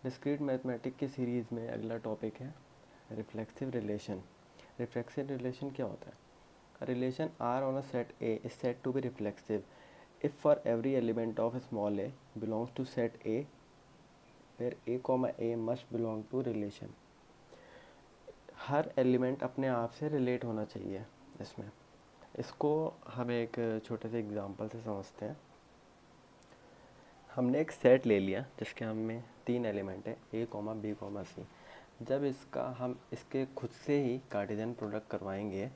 Discrete mathematic की series में अगला टॉपिक है रिफ्लेक्सिव रिलेशन। रिफ्लेक्सिव रिलेशन क्या होता है? A relation R on a set A is said to be reflexive if for every element of small a belongs to set A where A, A must belong to relation। Her element अपने आप से relate होना चाहिए इसमें। इसको हम एक छोटे से एग्जांपल से समझते हैं। हमने एक सेट ले लिया जिसके हमें 3 एलिमेंट है A, B, C। जब हम इसके खुद से ही कार्टेशियन प्रोडक्ट करवाएंगे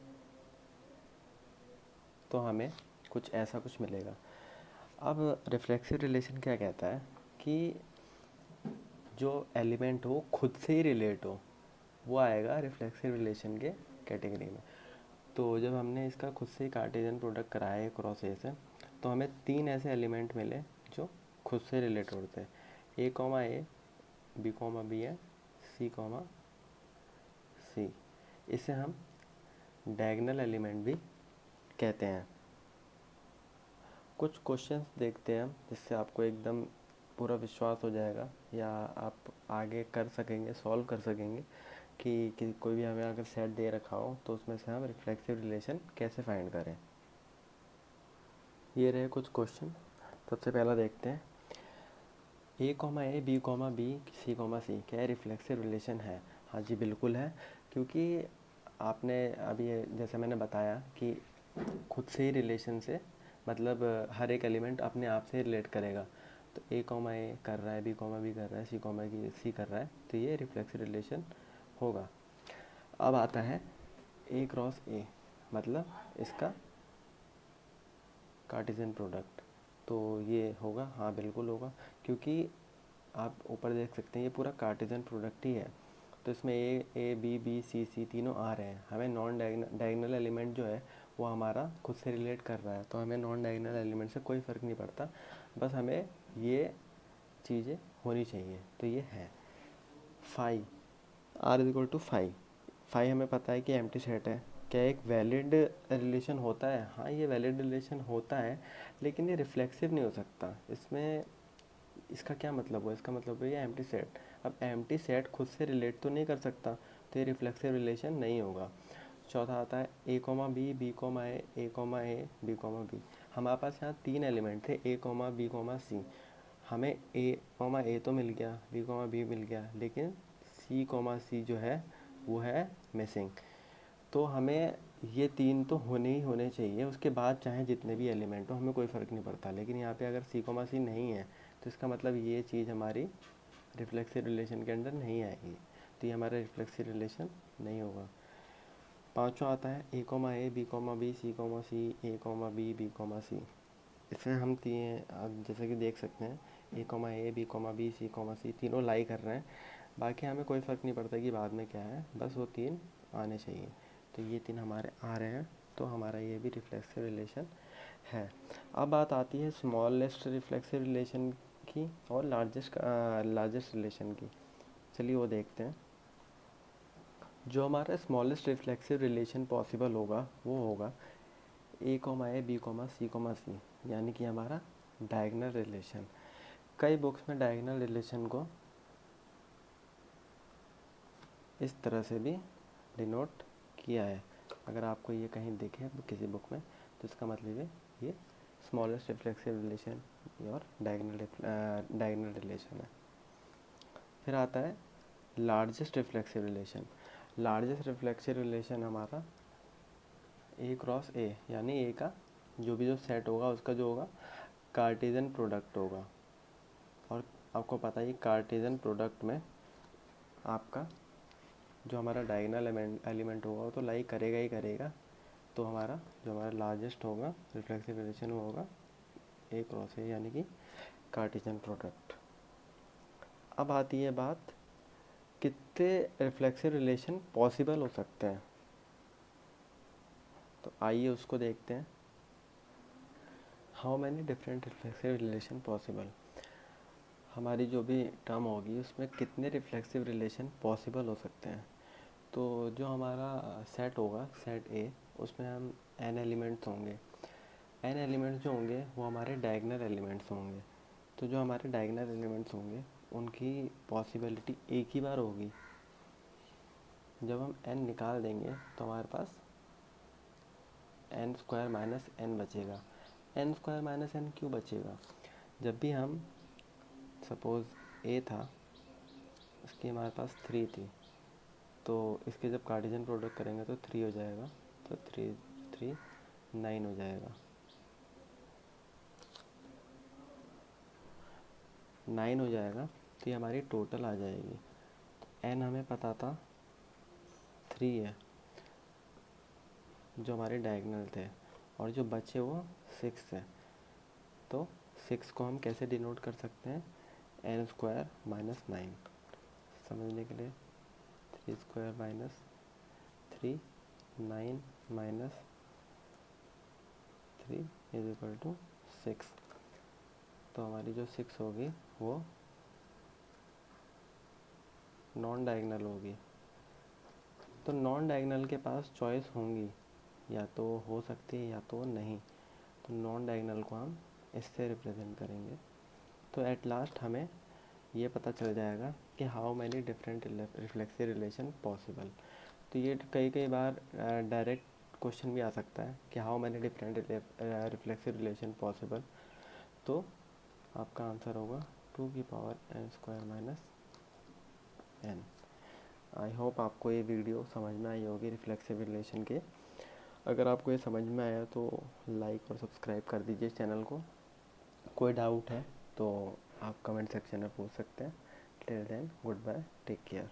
तो हमें कुछ ऐसा कुछ मिलेगा। अब रिफ्लेक्सिव रिलेशन क्या कहता है कि जो एलिमेंट हो खुद से ही रिलेट हो वो आएगा रिफ्लेक्सिव रिलेशन के कैटेगरी में। तो जब हमने इसका खुद से ही कार्टेशियन प्रोडक्ट कराया है क्रॉस ए से, तो हमें 3 ऐसे एलिमेंट मिले जो खुद से रिलेट होते हैं। A, B, B है, C। इसे हम डायगोनल एलिमेंट भी कहते हैं। कुछ क्वेश्चंस देखते हैं हम जिससे आपको एकदम पूरा विश्वास हो जाएगा या आप आगे कर सकेंगे, सॉल्व कर सकेंगे कि कोई भी हमें अगर सेट दे रखा हो तो उसमें से हम रिफ्लेक्सिव रिलेशन कैसे फाइंड करें। ये रहे कुछ क्वेश्चन। सबसे पहला देखते हैं A, B, C, क्या रिफ्लेक्सिव रिलेशन है? हाँ जी बिल्कुल है, क्योंकि आपने अभी जैसे मैंने बताया कि खुद से ही रिलेशन से मतलब हर एक एलिमेंट अपने आप से रिलेट करेगा। तो A, कर रहा है, B, कर रहा है, C कर रहा है, तो ये रिफ्लेक्सिव रिलेशन होगा। अब आता है A क्रॉस A, मतलब इसका कार्टेशियन प्रोडक्ट। तो ये होगा, हाँ बिल्कुल होगा, क्योंकि आप ऊपर देख सकते हैं ये पूरा कार्टेशियन प्रोडक्ट ही है। तो इसमें ए बी सी तीनों आ रहे हैं। हमें नॉन डायगोनल एलिमेंट जो है वो हमारा खुद से रिलेट कर रहा है, तो हमें नॉन डायगोनल एलिमेंट से कोई फ़र्क नहीं पड़ता, बस हमें ये चीज़ें होनी चाहिए। तो ये है phi, R is equal to phi. Phi हमें पता है कि एम्प्टी सेट है। क्या एक वैलिड रिलेशन होता है? हाँ ये वैलिड रिलेशन होता है, लेकिन ये रिफ्लेक्सिव नहीं हो सकता। इसमें इसका क्या मतलब हुआ? इसका मतलब है ये एम्प्टी सेट। अब एम्प्टी सेट खुद से रिलेट तो नहीं कर सकता, तो ये रिफ्लेक्सिव रिलेशन नहीं होगा। चौथा आता है A, B, B, A, B, B। हमारे पास यहाँ 3 एलिमेंट थे A, B, C। हमें A तो मिल गया, B मिल गया, लेकिन C जो है वो है मिसिंग। तो हमें ये 3 तो होने ही होने चाहिए, उसके बाद चाहे जितने भी एलिमेंट हो हमें कोई फ़र्क नहीं पड़ता। लेकिन यहाँ पे अगर C, नहीं है तो इसका मतलब ये चीज़ हमारी रिफ्लेक्सिव रिलेशन के अंदर नहीं आएगी, तो ये हमारा रिफ्लेक्सिव रिलेशन नहीं होगा। पांचवा आता है A, B, C, A, B, C। इसमें हम तीन जैसे कि देख सकते हैं A, B, C, तीनों लाई कर रहे हैं। बाकी हमें कोई फ़र्क नहीं पड़ता कि बाद में क्या है, बस वो 3 आने चाहिए। तो ये 3 हमारे आ रहे हैं, तो हमारा ये भी रिफ्लेक्सिव रिलेशन है। अब बात आती है स्मॉलेस्ट रिफ्लेक्सिव रिलेशन की और लार्जेस्ट रिलेशन की। चलिए वो देखते हैं। जो हमारा स्मॉलेस्ट रिफ्लेक्सिव रिलेशन पॉसिबल होगा वो होगा A, B, C, यानी कि हमारा डायगोनल रिलेशन। कई बुक्स में डायगोनल रिलेशन को इस तरह से भी डिनोट किया है। अगर आपको ये कहीं दिखे किसी बुक में तो इसका मतलब है ये स्मॉलेस्ट रिफ्लेक्सिव रिलेशन और डायगोनल रिलेशन है। फिर आता है largest reflexive relation. Largest reflexive relation हमारा A क्रॉस A, यानी A का जो सेट होगा उसका जो होगा कार्टेशियन प्रोडक्ट होगा। और आपको पता है कार्टेशियन प्रोडक्ट में आपका जो हमारा डायगोनल एलिमेंट होगा वो तो लाई करेगा ही करेगा। तो जो हमारा लार्जेस्ट होगा रिफ्लेक्सिव रिलेशन वो होगा A क्रॉस A, यानी कि कार्टेशियन प्रोडक्ट। अब आती है बात कितने रिफ्लेक्सिव रिलेशन पॉसिबल हो सकते हैं, तो आइए उसको देखते हैं। How many different reflexive relation possible. हमारी जो भी टर्म होगी उसमें कितने रिफ्लेक्सिव रिलेशन पॉसिबल हो सकते हैं। तो जो हमारा सेट होगा सेट A, उसमें हम n एलिमेंट्स होंगे। n एलिमेंट्स जो होंगे वो हमारे डायगोनल एलिमेंट्स होंगे। तो जो हमारे डायगोनल एलिमेंट्स होंगे उनकी पॉसिबिलिटी एक ही बार होगी। जब हम n निकाल देंगे तो हमारे पास n स्क्वायर माइनस n बचेगा। n स्क्वायर माइनस n क्यों बचेगा? जब भी हम सपोज़ a था, इसकी हमारे पास 3 थी, तो इसके जब कार्टेशियन प्रोडक्ट करेंगे तो 3 हो जाएगा, तो 3 3 9 हो जाएगा। 9 हो जाएगा तो ये हमारी टोटल आ जाएगी। n हमें पता था 3 है जो हमारे डायगोनल थे, और जो बचे वो 6 है। तो 6 को हम कैसे डिनोट कर सकते हैं? n square minus 9। समझने के लिए 3 square minus 3, 9 minus 3 is equal to 6। तो हमारी जो 6 होगी वो नॉन डायगोनल होगी। तो नॉन डायगोनल के पास चॉइस होंगी, या तो हो सकती है या तो नहीं। तो नॉन डायगोनल को हम इससे रिप्रेजेंट करेंगे। तो एट लास्ट हमें ये पता चल जाएगा कि how many different reflexive relation possible. तो ये कई बार डायरेक्ट क्वेश्चन भी आ सकता है कि how many different reflexive relation possible. तो आपका आंसर होगा 2 की power n square minus n। I hope आपको ये वीडियो समझ में आई होगी रिफ्लेक्सिव रिलेशन के। अगर आपको ये समझ में आया तो लाइक और सब्सक्राइब कर दीजिए चैनल को। कोई डाउट है तो आप कमेंट सेक्शन में पूछ सकते हैं। Till then goodbye, take care.